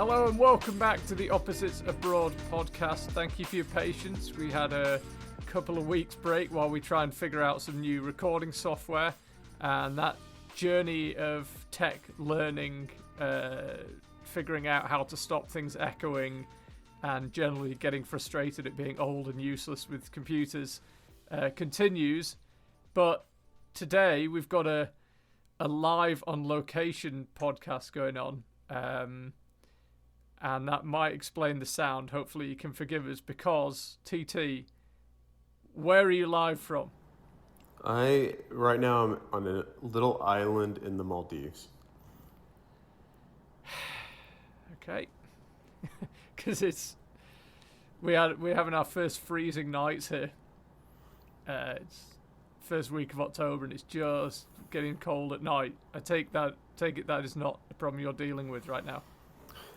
Hello and welcome back to the Opposites Abroad podcast. Thank you for your patience. We had a couple of weeks break while we try and figure out some new recording software, and that journey of tech learning, figuring out how to stop things echoing and generally getting frustrated at being old and useless with computers continues. But today we've got a live on location podcast going on. And that might explain the sound. Hopefully you can forgive us because, TT, where are you live from? Right now I'm on a little island in the Maldives. Okay. Because we're having our first freezing nights here. It's first week of October and it's just getting cold at night. I take it that is not a problem you're dealing with right now.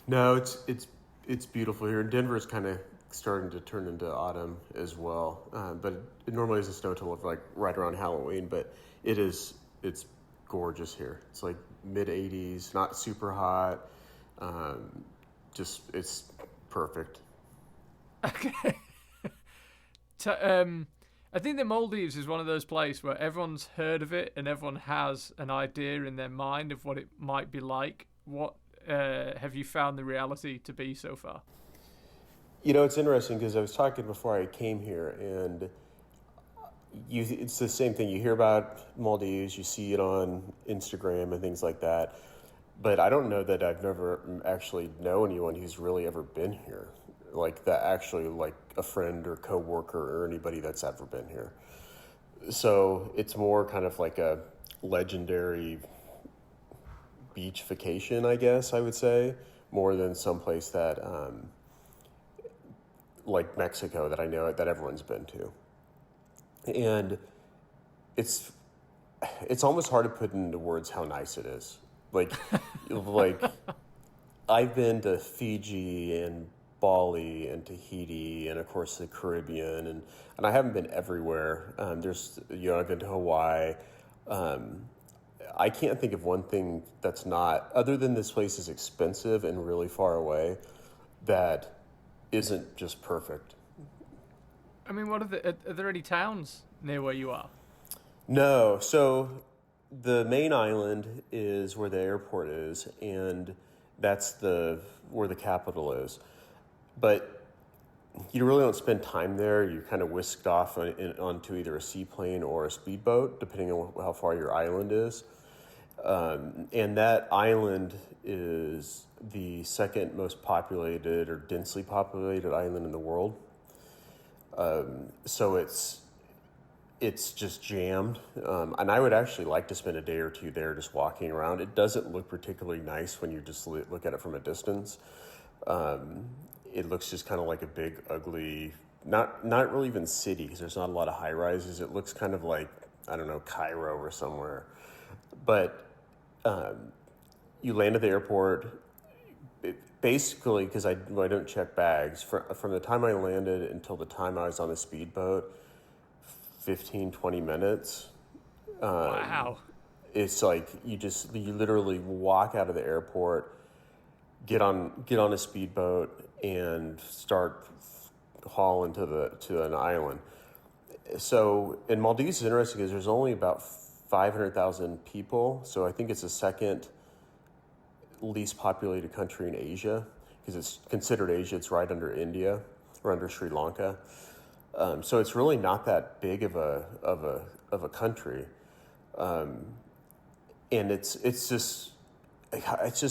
No, it's beautiful here. Denver's kind of starting to turn into autumn as well, but it normally doesn't snow till like right around Halloween. But it's gorgeous here. It's like mid 80s, not super hot. It's perfect. Okay. I think the Maldives is one of those places where everyone's heard of it and everyone has an idea in their mind of what it might be like. What have you found the reality to be so far? You know, it's interesting because I was talking before I came here, and it's the same thing. You hear about Maldives, you see it on Instagram and things like that, but I don't know that I've never actually know anyone who's really ever been here, like that actually like a friend or coworker or anybody that's ever been here. So it's more kind of like a legendary beach vacation, I guess I would say, more than someplace that like Mexico that I know that everyone's been to. And it's almost hard to put into words how nice it is. Like I've been to Fiji and Bali and Tahiti and of course the Caribbean, and I haven't been everywhere. I've been to Hawaii. I can't think of one thing that's not, other than this place is expensive and really far away, that isn't just perfect. I mean, are there any towns near where you are? No. So the main island is where the airport is, and that's where the capital is. But you really don't spend time there. You're kind of whisked off onto either a seaplane or a speedboat, depending on how far your island is. And that island is the second most populated or densely populated island in the world. So it's just jammed. And I would actually like to spend a day or two there just walking around. It doesn't look particularly nice when you just look at it from a distance. It looks just kind of like a big, ugly, not really even city, because there's not a lot of high rises. It looks kind of like, I don't know, Cairo or somewhere. But you land at the airport. Basically, because I don't check bags, from the time I landed until the time I was on the speedboat, 15, 20 minutes. Wow. It's like you literally walk out of the airport, get on a speedboat and start hauling to an island. So in Maldives is interesting because there's only about 500,000 people. So I think it's the second least populated country in Asia, because it's considered Asia. It's right under India or under Sri Lanka. So it's really not that big of a country. And it's just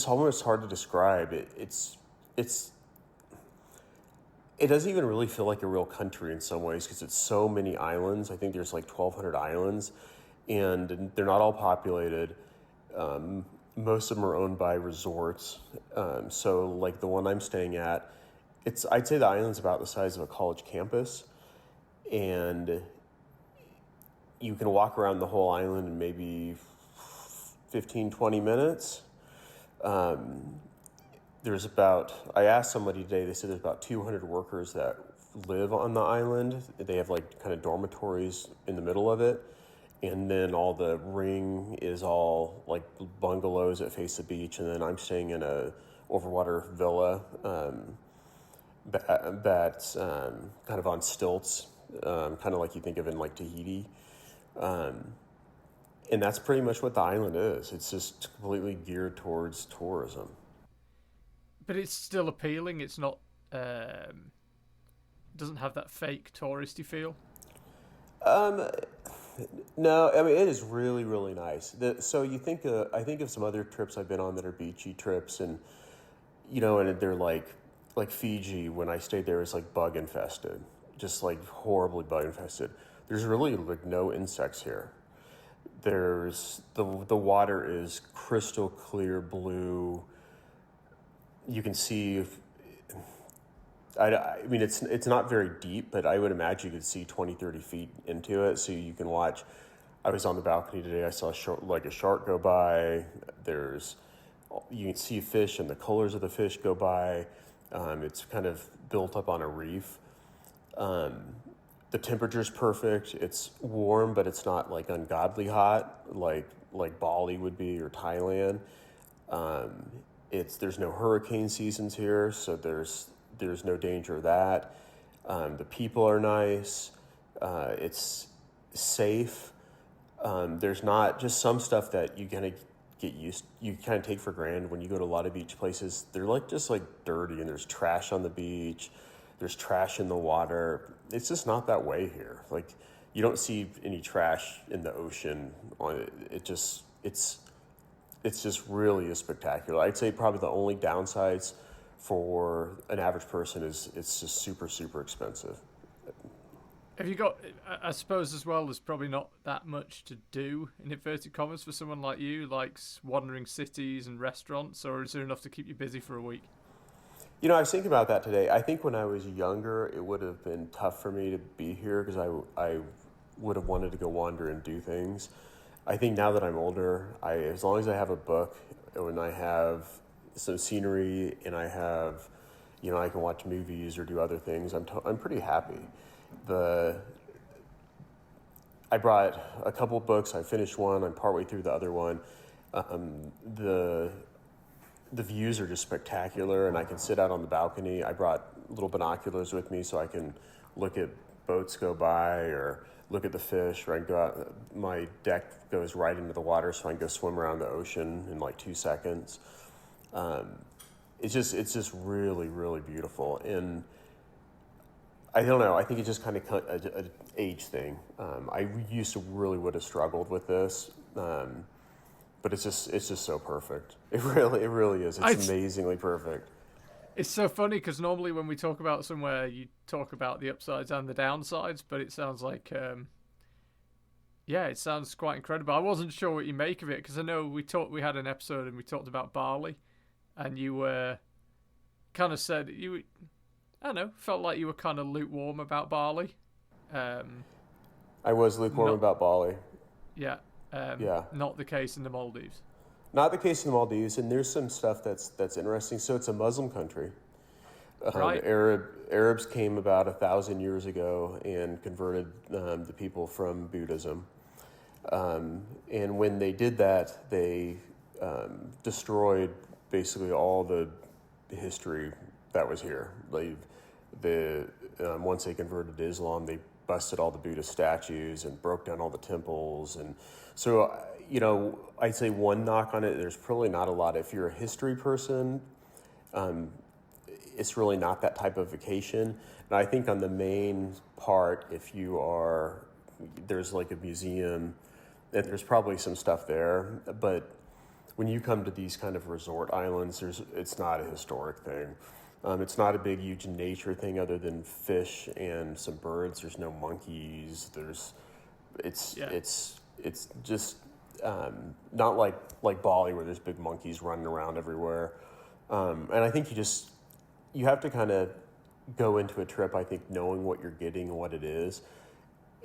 almost hard to describe. It doesn't even really feel like a real country in some ways because it's so many islands. I think there's like 1,200 islands, and they're not all populated. Most of them are owned by resorts. So like the one I'm staying at, I'd say the island's about the size of a college campus, and you can walk around the whole island in maybe 15, 20 minutes. I asked somebody today, they said there's about 200 workers that live on the island. They have like kind of dormitories in the middle of it. And then all the ring is all like bungalows that face the beach. And then I'm staying in overwater villa that's kind of on stilts, kind of like you think of in like Tahiti. And that's pretty much what the island is. It's just completely geared towards tourism. But it's still appealing. It's not doesn't have that fake touristy feel. No, I mean it is really really nice. So you think I think of some other trips I've been on that are beachy trips, and and they're like Fiji. When I stayed there, it's like bug infested, just like horribly bug infested. There's really like no insects here. There's the water is crystal clear blue. You can see. I mean, it's not very deep, but I would imagine you could see 20, 30 feet into it. So you can watch. I was on the balcony today. I saw a shark go by. You can see fish and the colors of the fish go by. It's kind of built up on a reef. The temperature's perfect. It's warm, but it's not like ungodly hot like Bali would be or Thailand. There's no hurricane seasons here, so there's no danger of that. The people are nice. It's safe. There's not just some stuff that you kind of you kind of take for granted when you go to a lot of beach places. They're just dirty, and there's trash on the beach. There's trash in the water. It's just not that way here. Like you don't see any trash in the ocean. It's just really is spectacular. I'd say probably the only downsides for an average person is it's just super, super expensive. Have you got? I suppose as well, there's probably not that much to do in inverted commas for someone like you, like wandering cities and restaurants, or is there enough to keep you busy for a week? I was thinking about that today. I think when I was younger, it would have been tough for me to be here because I would have wanted to go wander and do things. I think now that I'm older, as long as I have a book and I have some scenery and I have, I can watch movies or do other things, I'm pretty happy. I brought a couple books. I finished one. I'm partway through the other one. The views are just spectacular, and I can sit out on the balcony. I brought little binoculars with me so I can look at boats go by or look at the fish, or I can go out. My deck goes right into the water, so I can go swim around the ocean in like 2 seconds. It's just really, really beautiful. And I don't know, I think it's just kind of an age thing. I used to really would have struggled with this. But it's just so perfect. It really is. It's amazingly perfect. It's so funny because normally when we talk about somewhere, you talk about the upsides and the downsides, but it sounds like, it sounds quite incredible. I wasn't sure what you make of it because I know we had an episode and we talked about Bali, and you kind of said felt like you were kind of lukewarm about Bali. I was lukewarm about Bali. Yeah. Not the case in the Maldives. Not the case in the Maldives, and there's some stuff that's interesting. So it's a Muslim country. Right. Arabs came about 1,000 years ago and converted the people from Buddhism. And when they did that, they destroyed basically all the history that was here. Once they converted to Islam, they busted all the Buddha statues and broke down all the temples. And so, I'd say one knock on it, there's probably not a lot. If you're a history person, it's really not that type of vacation. And I think on the main part, there's like a museum, and there's probably some stuff there. But when you come to these kind of resort islands, it's not a historic thing. It's not a big, huge nature thing other than fish and some birds. There's no monkeys. It's just not like Bali where there's big monkeys running around everywhere. And I think you have to kind of go into a trip, I think, knowing what you're getting and what it is.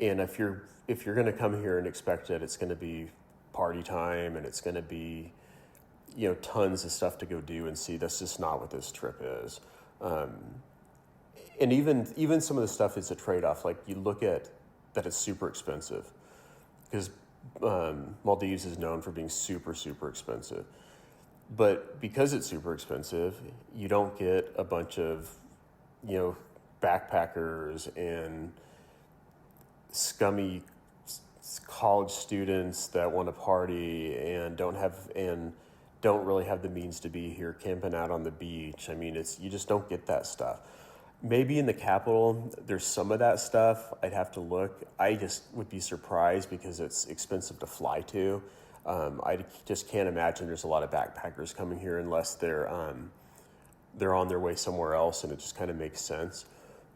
And if you're going to come here and expect that it's going to be party time and it's going to be tons of stuff to go do and see, that's just not what this trip is. And even some of the stuff is a trade-off. Like you look at that it's super expensive because Maldives is known for being super, super expensive. But because it's super expensive, you don't get a bunch of, backpackers and scummy college students that want to party and don't really have the means to be here camping out on the beach. I mean, you just don't get that stuff. Maybe in the capital, there's some of that stuff. I'd have to look. I just would be surprised because it's expensive to fly to. I just can't imagine there's a lot of backpackers coming here unless they're on their way somewhere else, and it just kind of makes sense.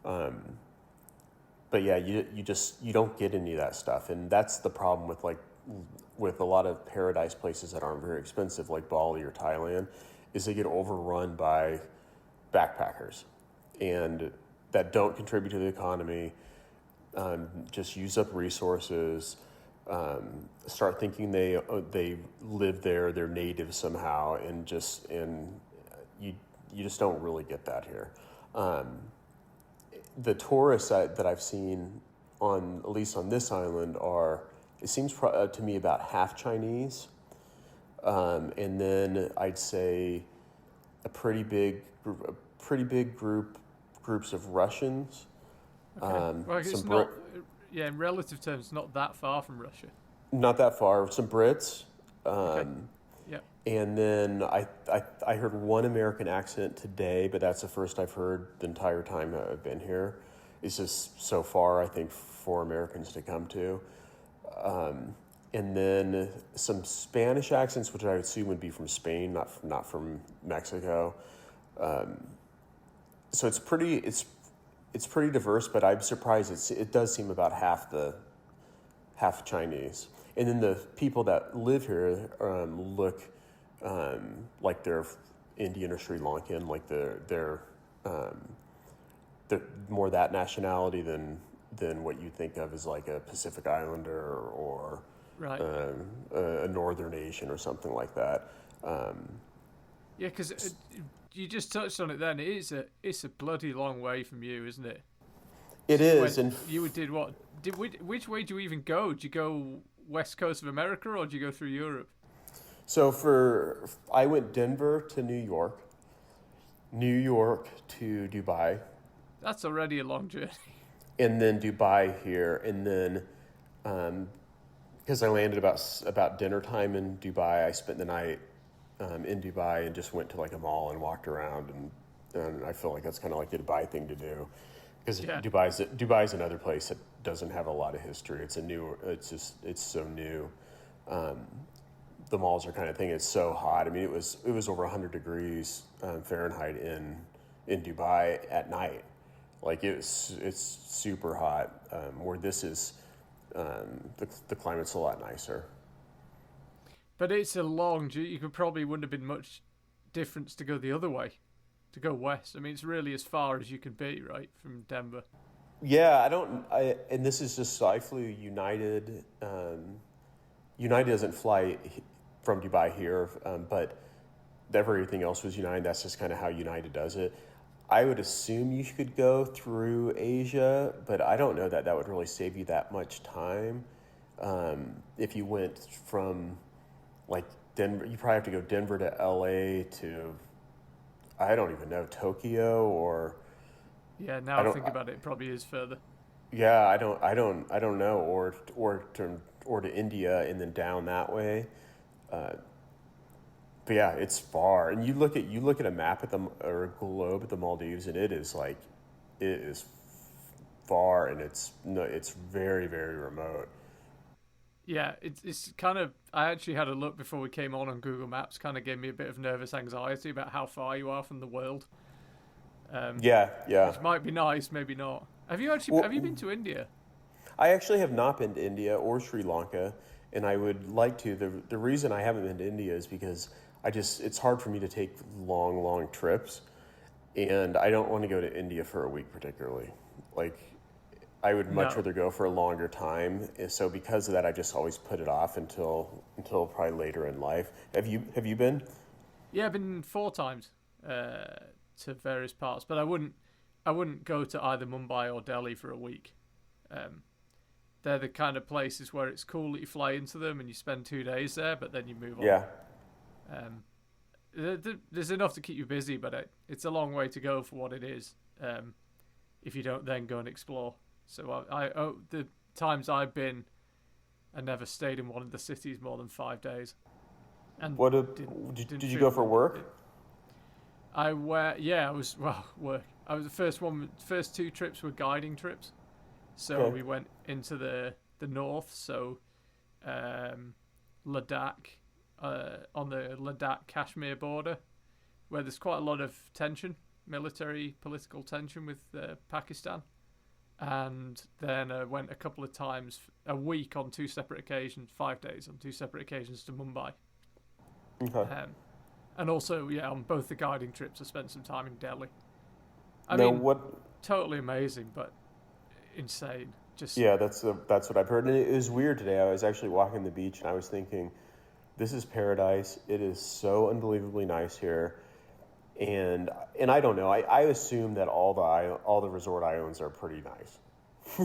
But yeah, you don't get any of that stuff, and that's the problem with a lot of paradise places that aren't very expensive, like Bali or Thailand, is they get overrun by backpackers, and that don't contribute to the economy. Just use up resources. Start thinking they live there, they're native somehow, and you just don't really get that here. The tourists that I've seen at least on this island it seems to me about half Chinese, and then I'd say a pretty big groups of Russians. Okay. Well, it's not. Yeah, in relative terms, not that far from Russia. Not that far. Some Brits. Okay. Yeah. And then I heard one American accent today, but that's the first I've heard the entire time I've been here. It's just so far, I think, for Americans to come to. And then some Spanish accents, which I would assume would be from Spain, not from Mexico. So it's pretty diverse, but I'm surprised it does seem about half Chinese. And then the people that live here look like they're Indian or Sri Lankan, like they're more that nationality than what you think of as like a Pacific Islander or right. A Northern Asian or something like that. Yeah, because you just touched on it then. It's a bloody long way from you, isn't it? It is. And you did what? Which way do you even go? Do you go west coast of America or do you go through Europe? So I went Denver to New York to Dubai. That's already a long journey. And then Dubai here, and then because I landed about dinner time in Dubai, I spent the night in Dubai and just went to like a mall and walked around, and I feel like that's kind of like the Dubai thing to do, because Dubai's another place that doesn't have a lot of history. It's so new. The malls are kind of thing. It's so hot. I mean, it was over 100 degrees Fahrenheit in Dubai at night. Like it's super hot. Where this is, the climate's a lot nicer. But it's a long journey. You wouldn't have been much difference to go the other way, to go west. I mean, it's really as far as you can be, right, from Denver. Yeah, and this is just, I flew United. United doesn't fly from Dubai here, but everything else was United. That's just kind of how United does it. I would assume you could go through Asia, but I don't know that would really save you that much time. If you went from like Denver, you probably have to go Denver to LA to, I don't even know, Tokyo or. Yeah, now I think about it probably is further. Yeah, I don't know, or to India and then down that way. But yeah, it's far. And you look at a map or a globe at the Maldives, and it is far, and it's very, very remote. Yeah, it's kind of. I actually had a look before we came on Google Maps. Kind of gave me a bit of nervous anxiety about how far you are from the world. Yeah. Which might be nice, maybe not. Have you been to India? I actually have not been to India or Sri Lanka, and I would like to. The reason I haven't been to India is because it's hard for me to take long trips, and I don't want to go to India for a week particularly. Like, I would much rather go for a longer time. So because of that, I just always put it off until probably later in life. Have you been? Yeah, I've been 4 times to various parts, but I wouldn't go to either Mumbai or Delhi for a week. They're the kind of places where it's cool that you fly into them and you spend 2 days there, but then you move on. Yeah. there's enough to keep you busy, but it's a long way to go for what it is. If you don't then go and explore. So the times I've been, I never stayed in one of the cities more than 5 days. And did you go for work? I was work. I was first two trips were guiding trips. So we went into the north, so Ladakh, on the Ladakh-Kashmir border, where there's quite a lot of tension, military, political tension with Pakistan. And then I went a couple of times, a week on 2 separate occasions, 5 days on 2 separate occasions to Mumbai. Okay. And also, on both the guiding trips, I spent some time in Delhi. Totally amazing, but insane. That's what I've heard. And it was weird today. I was actually walking the beach and I was thinking, this is paradise. It is so unbelievably nice here. And I don't know. I assume that all the resort islands are pretty nice.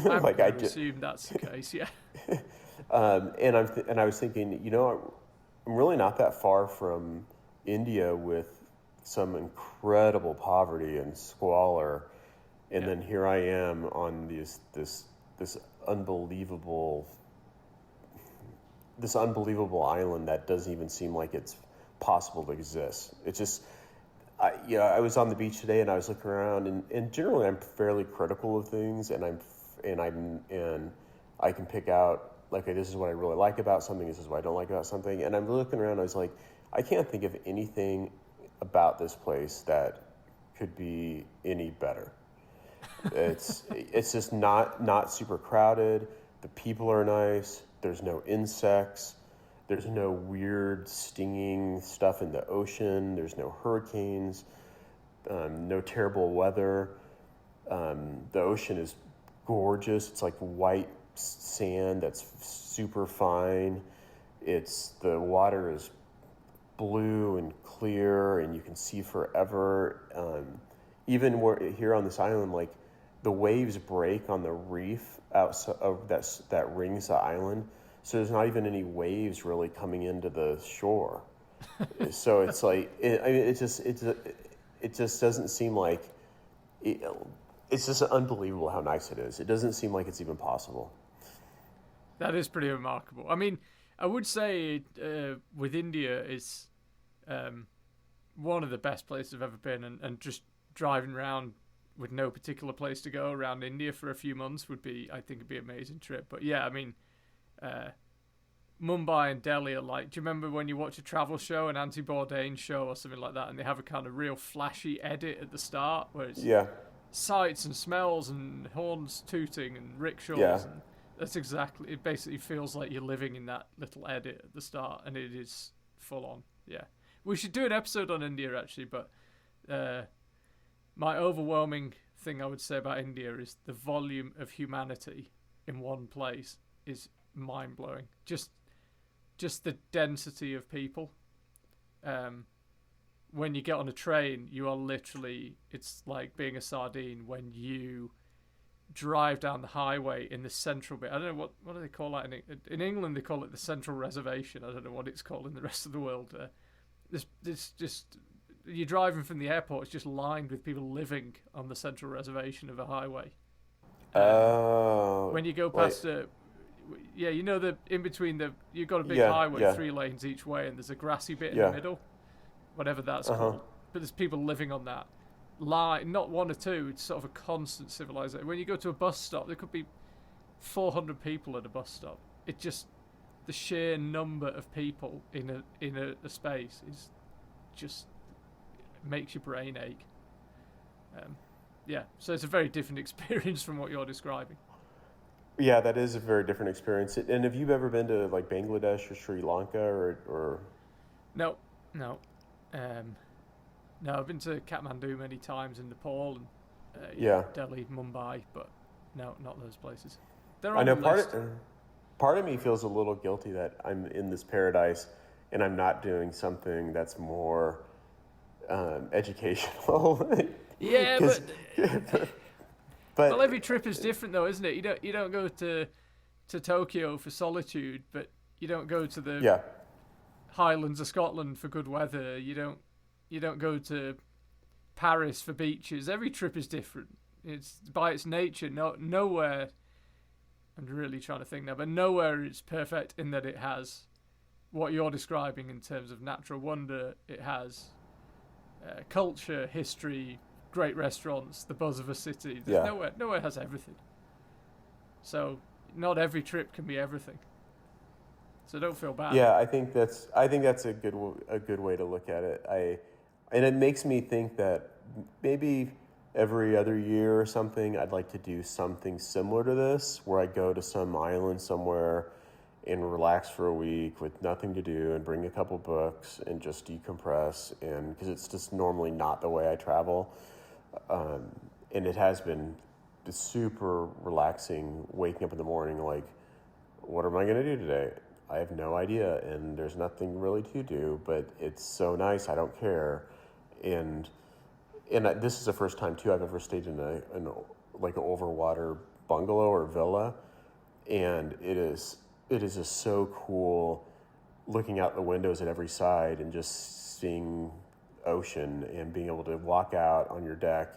I assume that's the case. Yeah. And I was thinking, I'm really not that far from India with some incredible poverty and squalor, and then here I am on this unbelievable island that doesn't even seem like it's possible to exist. It's just. I was on the beach today and I was looking around and generally I'm fairly critical of things and I can pick out like, this is what I really like about something, this is what I don't like about something, and I'm looking around, I was like, I can't think of anything about this place that could be any better. It's just not super crowded, the people are nice, there's no insects, there's no weird stinging stuff in the ocean. There's no hurricanes, no terrible weather. The ocean is gorgeous. It's like white sand that's super fine. The water is blue and clear and you can see forever. Even here on this island, like the waves break on the reef that rings the island. So there's not even any waves really coming into the shore. So it's like it just doesn't seem like it's just unbelievable how nice it is. It doesn't seem like it's even possible. That is pretty remarkable. I mean, I would say with India is one of the best places I've ever been, and just driving around with no particular place to go around India for a few months would be, I think, it'd be an amazing trip. But yeah, I mean. Mumbai and Delhi are like, do you remember when you watch a travel show, an Anthony Bourdain show or something like that, and they have a kind of real flashy edit at the start where it's sights and smells and horns tooting and rickshaws, and that's exactly, it basically feels like you're living in that little edit at the start, and it is full on. We should do an episode on India actually, but my overwhelming thing I would say about India is the volume of humanity in one place is mind-blowing. Just the density of people. When you get on a train, you are literally, it's like being a sardine when you drive down the highway in the central bit. I don't know, what do they call that? In England, they call it the Central Reservation. I don't know what it's called in the rest of the world. This just, you're driving from the airport, it's just lined with people living on the Central Reservation of a highway. When you go past in between you've got a big highway, 3 lanes each way, and there's a grassy bit in the middle, whatever that's called. But there's people living on that line, not one or two. It's sort of a constant civilization. When you go to a bus stop, there could be 400 people at a bus stop. It just, the sheer number of people in a space is just makes your brain ache. So it's a very different experience from what you're describing. Yeah, that is a very different experience. And have you ever been to like Bangladesh or Sri Lanka or? No. I've been to Kathmandu many times in Nepal and Delhi, Mumbai, but no, not those places. I know part of me feels a little guilty that I'm in this paradise and I'm not doing something that's more educational. Yeah, but well, every trip is different, though, isn't it? You don't go to Tokyo for solitude, but you don't go to the Highlands of Scotland for good weather. You don't You don't go to Paris for beaches. Every trip is different. It's by its nature. Nowhere. I'm really trying to think now, but nowhere is perfect in that it has what you're describing in terms of natural wonder. It has culture, history, great restaurants, the buzz of a city. There's nowhere has everything. So not every trip can be everything. So don't feel bad. Yeah, I think that's a good way to look at it. And it makes me think that maybe every other year or something, I'd like to do something similar to this, where I go to some island somewhere and relax for a week with nothing to do and bring a couple books and just decompress. And because it's just normally not the way I travel. And it has been super relaxing waking up in the morning like, what am I going to do today? I have no idea, and there's nothing really to do, but it's so nice. I don't care. And this is the first time too I've ever stayed in like an overwater bungalow or villa, and it is just so cool looking out the windows at every side and just seeing ocean and being able to walk out on your deck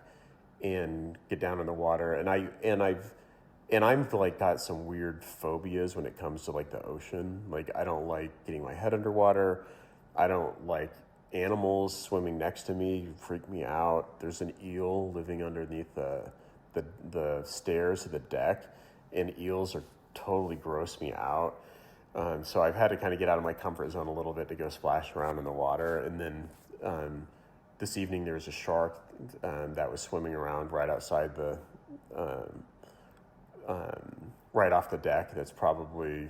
and get down in the water. And I'm like got some weird phobias when it comes to like the ocean. Like I don't like getting my head underwater. I don't like animals swimming next to me. Freak me out. There's an eel living underneath the stairs of the deck, and eels are totally gross me out. So I've had to kind of get out of my comfort zone a little bit to go splash around in the water. And then this evening there was a shark that was swimming around right outside the right off the deck. That's probably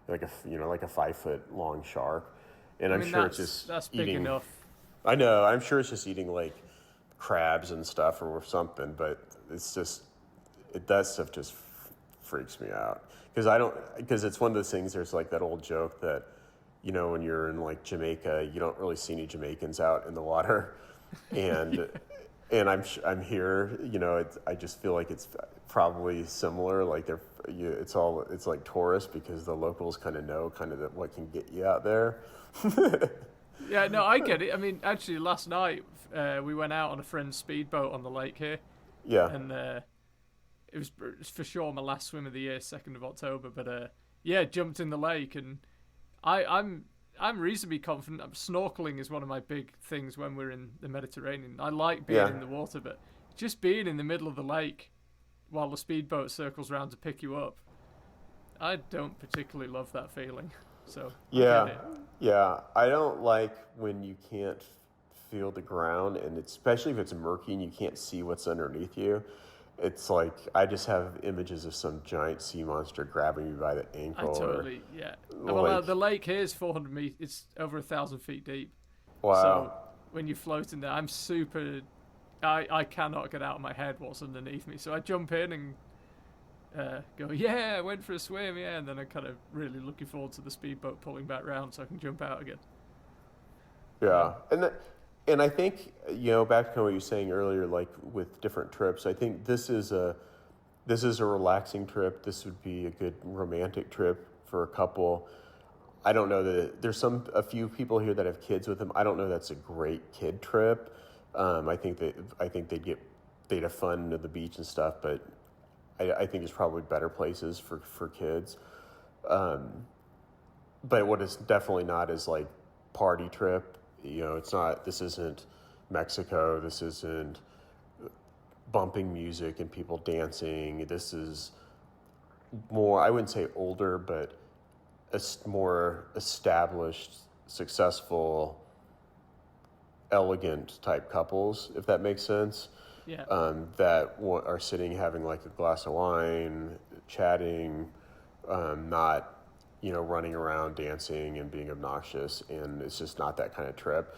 like a 5 foot long shark, and I'm sure it's just that's eating, big enough. I know. I'm sure it's just eating like crabs and stuff or something, but it's just that stuff just freaks me out because it's one of those things. There's like that old joke that when you're in like Jamaica, you don't really see any Jamaicans out in the water, and and I'm here. I just feel like it's probably similar. Like it's like tourists because the locals kind of know what can get you out there. Yeah, no, I get it. I mean, actually, last night we went out on a friend's speedboat on the lake here. Yeah. And it was for sure my last swim of the year, 2nd of October. But jumped in the lake, and I'm reasonably confident. Snorkeling is one of my big things when we're in the Mediterranean. I like being in the water, but just being in the middle of the lake while the speedboat circles around to pick you up, I don't particularly love that feeling. So yeah, I don't like when you can't feel the ground, and especially if it's murky and you can't see what's underneath you. It's like I just have images of some giant sea monster grabbing me by the ankle. Well, the lake here is 400 meters. It's over 1,000 feet deep. Wow. So when you're floating there, I'm super. I cannot get out of my head what's underneath me. So I jump in and go, I went for a swim, and then I'm kind of really looking forward to the speedboat pulling back round so I can jump out again. Yeah, and I think back to what you were saying earlier, like with different trips, I think this is a relaxing trip. This would be a good romantic trip for a couple. I don't know that there's a few people here that have kids with them. I don't know that's a great kid trip. I think they'd have fun at the beach and stuff, but I think there's probably better places for kids. But what it's definitely not is like party trip. It's not. This isn't Mexico. This isn't bumping music and people dancing. This is more. I wouldn't say older, but more established, successful, elegant type couples, if that makes sense. Yeah. That are sitting having like a glass of wine, chatting, not running around dancing and being obnoxious, and it's just not that kind of trip.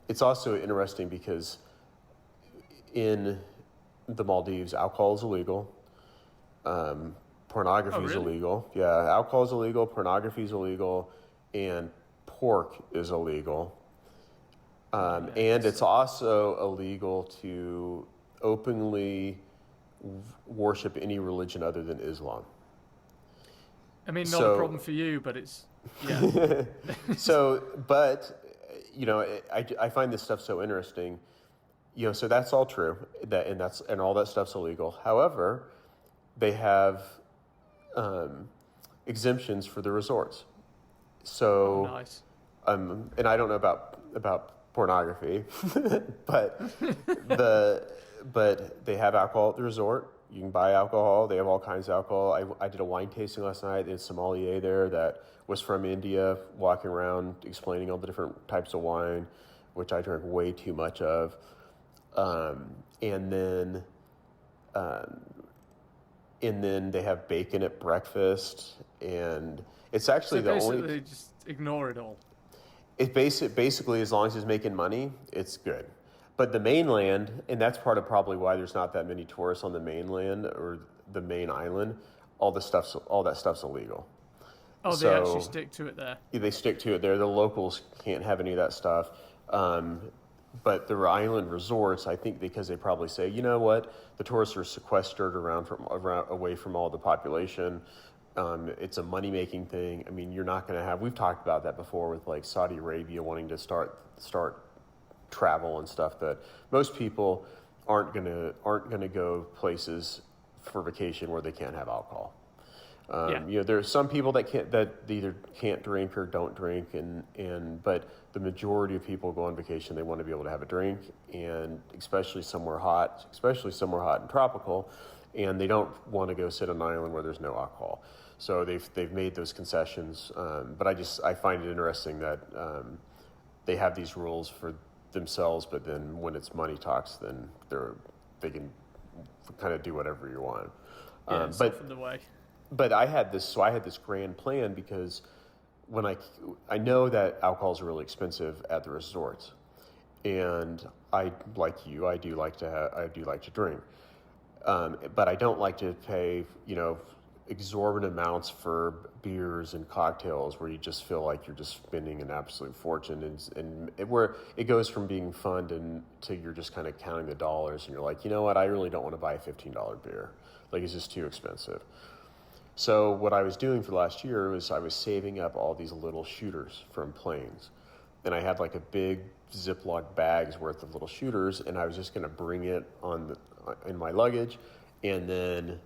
It's also interesting because in the Maldives, alcohol is illegal. Pornography is illegal. Yeah, alcohol is illegal, pornography is illegal, and pork is illegal. And it's also illegal to openly worship any religion other than Islam. I mean, not a problem for you, but it's, yeah. But, I find this stuff so interesting. So that's all true. And all that stuff's illegal. However, they have exemptions for the resorts. So, nice. And I don't know about pornography, but but they have alcohol at the resort. You can buy alcohol. They have all kinds of alcohol. I did a wine tasting last night. There's a sommelier there that was from India, walking around explaining all the different types of wine, which I drank way too much of. And then they have bacon at breakfast, and it's actually the only. Basically, just ignore it all. It basically, as long as it's making money, it's good. But the mainland, and that's part of probably why there's not that many tourists on the mainland or the main island. All that stuff's illegal. Oh, they actually stick to it there. They stick to it there. The locals can't have any of that stuff. But the island resorts, I think, because they probably say, you know what, the tourists are sequestered away from all the population. It's a money-making thing. I mean, you're not going to have. We've talked about that before with like Saudi Arabia wanting to start travel and stuff. That most people aren't gonna go places for vacation where they can't have alcohol. There's some people that either can't drink or don't drink, but the majority of people go on vacation, they want to be able to have a drink, and especially somewhere hot and tropical, and they don't want to go sit on an island where there's no alcohol. So they've made those concessions, but I find it interesting that they have these rules for themselves, but then when it's money talks, then they can kind of do whatever you want. But the way. But I had this grand plan because when I know that alcohol is really expensive at the resorts, and I do like to drink, but I don't like to pay exorbitant amounts for beers and cocktails where you just feel like you're just spending an absolute fortune, where it goes from being fun to you're just kind of counting the dollars, and you're like, you know what, I really don't want to buy a $15 beer, like it's just too expensive. So what I was doing for the last year was I was saving up all these little shooters from planes. And I had like a big Ziploc bags worth of little shooters, and I was just going to bring it in my luggage and then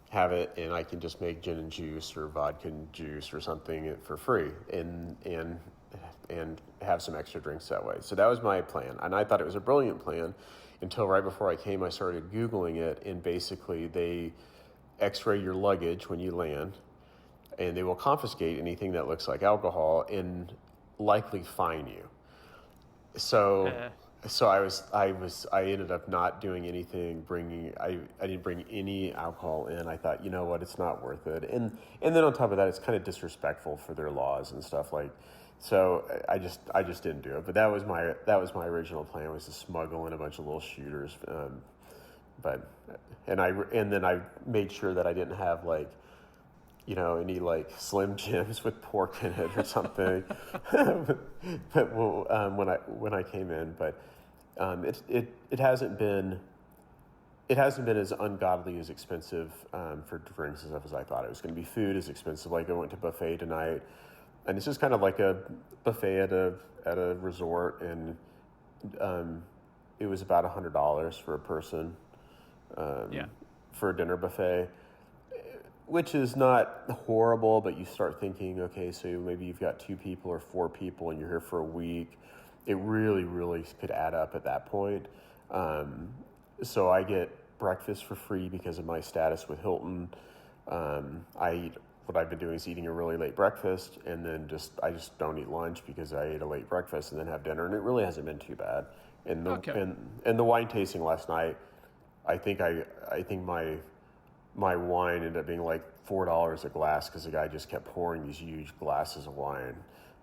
have it, and I can just make gin and juice or vodka and juice or something for free and have some extra drinks that way. So that was my plan. And I thought it was a brilliant plan until right before I came, I started Googling it, and basically they X-ray your luggage when you land, and they will confiscate anything that looks like alcohol and likely fine you. So I ended up not doing anything. I didn't bring any alcohol in. I thought, you know what, it's not worth it. And then on top of that, it's kind of disrespectful for their laws and stuff like. So I just didn't do it. But that was my original plan, was to smuggle in a bunch of little shooters. And then I made sure that I didn't have any like Slim Jims with pork in it or something. But when I came in, but it hasn't been as ungodly as expensive for drinks and stuff as I thought it was going to be. Food is expensive. Like I went to buffet tonight, and it's just kind of like a buffet at a resort, and it was about $100 for a person. For a dinner buffet, which is not horrible, but you start thinking, okay, so maybe you've got 2 people or 4 people and you're here for a week. It really, really could add up at that point. So I get breakfast for free because of my status with Hilton. What I've been doing is eating a really late breakfast, and then I just don't eat lunch because I ate a late breakfast and then have dinner, and it really hasn't been too bad. And the wine tasting last night, I think my wine ended up being like $4 a glass because the guy just kept pouring these huge glasses of wine.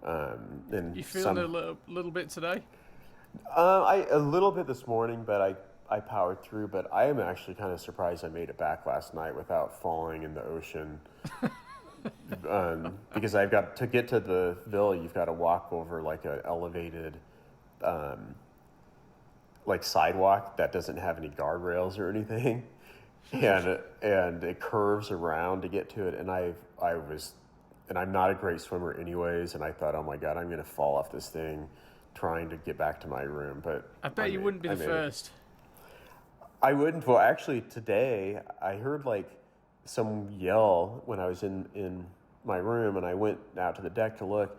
And you feeling a little bit today? A little bit this morning, but I powered through. But I am actually kind of surprised I made it back last night without falling in the ocean. Because I've got to get to the villa, you've got to walk over like an elevated like sidewalk that doesn't have any guardrails or anything, and it curves around to get to it. And I'm not a great swimmer anyways, and I thought, oh my God, I'm going to fall off this thing trying to get back to my room. But I bet you wouldn't be the first. I wouldn't. Well, actually, today I heard like some yell when I was in my room, and I went out to the deck to look,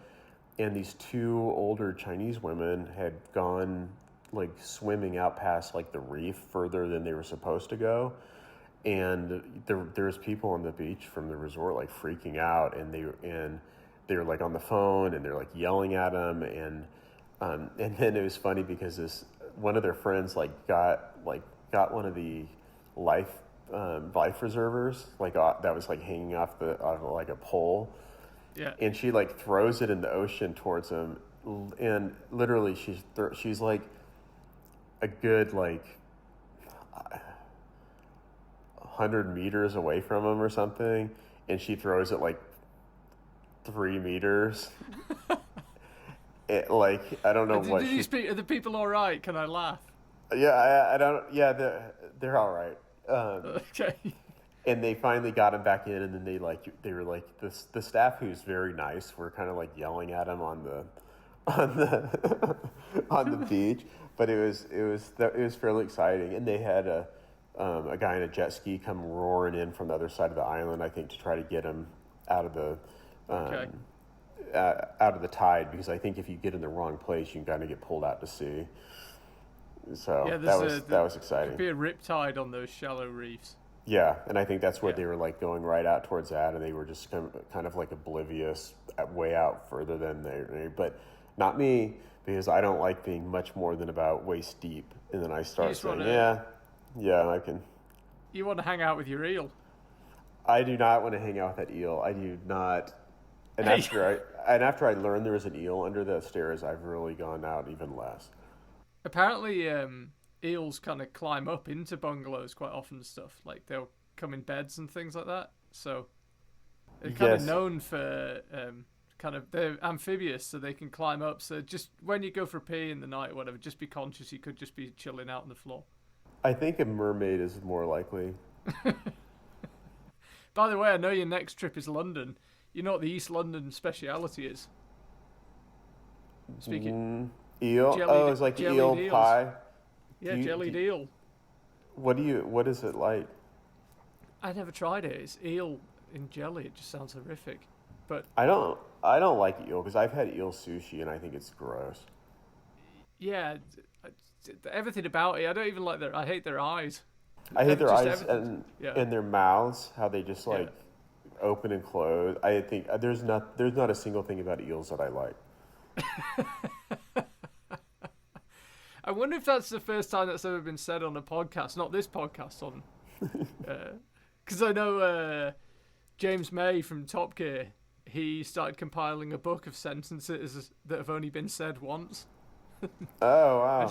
and these two older Chinese women had gone like swimming out past like the reef further than they were supposed to go, and there's people on the beach from the resort like freaking out, and they were like on the phone, and they're like yelling at them, and then it was funny because one of their friends got one of the life preservers that was like hanging off like a pole. Yeah. And she like throws it in the ocean towards him, and literally she's like a good like 100 meters away from him or something, and she throws it like 3 meters. I don't know what. Did you speak? Are the people all right? Can I laugh? Yeah, I don't. Yeah, they're all right. Okay. And they finally got him back in, and then they were like the staff, who's very nice, were kind of like yelling at him on the on the beach. But it was fairly exciting, and they had a guy in a jet ski come roaring in from the other side of the island, I think, to try to get him out of the out of the tide, because I think if you get in the wrong place, you can kind of get pulled out to sea. So yeah, that was exciting. Could be a riptide on those shallow reefs. Yeah, and I think that's where they were like going right out towards that, and they were just kind of like oblivious, way out further than they. But not me, because I don't like being much more than about waist deep, and then I start saying, yeah, I can. You want to hang out with your eel? I do not want to hang out with that eel. I do not. And after I learned there was an eel under the stairs, I've really gone out even less. Apparently, eels kind of climb up into bungalows quite often and stuff. Like they'll come in beds and things like that. So they're kind of known for they're amphibious, so they can climb up. So just when you go for a pee in the night or whatever, just be conscious you could just be chilling out on the floor. I think a mermaid is more likely. By the way, I know your next trip is London. You know what the East London speciality is? Speaking eel. It's like eel eels. Pie. Yeah, jellied eel. What is it like? I never tried it. It's eel in jelly. It just sounds horrific. But I don't like eel, because I've had eel sushi and I think it's gross. Yeah, everything about it. I don't even like I hate their eyes. I hate their eyes and their mouths, how they just open and close. I think there's not a single thing about eels that I like. I wonder if that's the first time that's ever been said on a podcast, not this podcast, on because I know James May from Top Gear, he started compiling a book of sentences that have only been said once. Oh wow!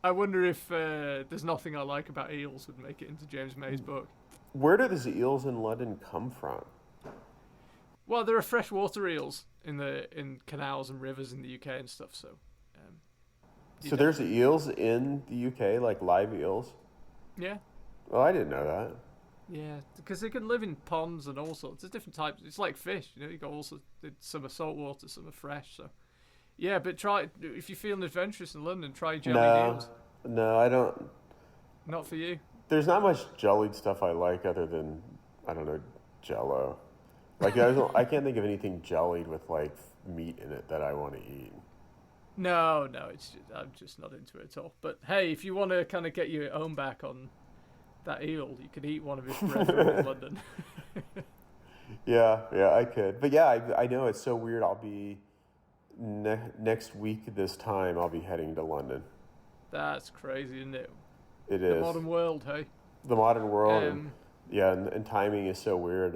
I wonder if there's nothing I like about eels would make it into James May's book. Where do these eels in London come from? Well, there are freshwater eels in canals and rivers in the UK and stuff. So there's eels in the UK, like live eels? Yeah. Oh, I didn't know that. Yeah, because they can live in ponds and all sorts. There's different types. It's like fish, you got some are saltwater, some are fresh. So, yeah, but if you're feeling adventurous in London, try jellied eels. No, I don't. Not for you? There's not much jellied stuff I like other than, I don't know, Jell-O. Like, I can't think of anything jellied with, like, meat in it that I want to eat. No, I'm just not into it at all. But hey, if you want to kind of get your own back on that eel, you could eat one of his brethren in London. Yeah, I could. But yeah, I know it's so weird. I'll be next week this time. I'll be heading to London. That's crazy, isn't it? It is. The modern world, hey. The modern world, and timing is so weird.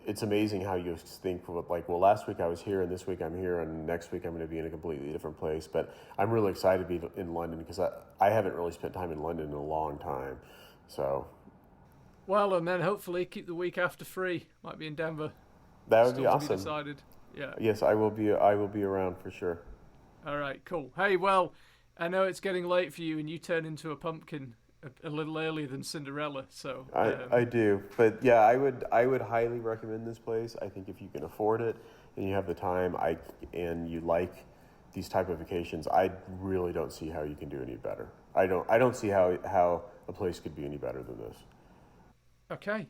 It's amazing how you think like, well, last week I was here, and this week I'm here, and next week I'm going to be in a completely different place. But I'm really excited to be in London, because I haven't really spent time in London in a long time. So. Well, and then hopefully keep the week after free. Might be in Denver. That would be awesome. To be decided. Yeah. Yes, I will be around for sure. All right, cool. Hey, well, I know it's getting late for you, and you turn into a pumpkin a little earlier than Cinderella. So I do, but yeah, I would highly recommend this place. I think if you can afford it and you have the time, and you like these type of vacations, I really don't see how you can do any better. I don't see how a place could be any better than this. Okay,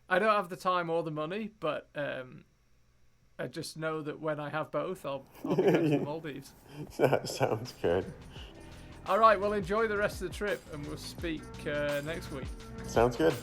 I don't have the time or the money, but I just know that when I have both, I'll be going to the Maldives. That sounds good. All right, well, enjoy the rest of the trip, and we'll speak next week. Sounds good.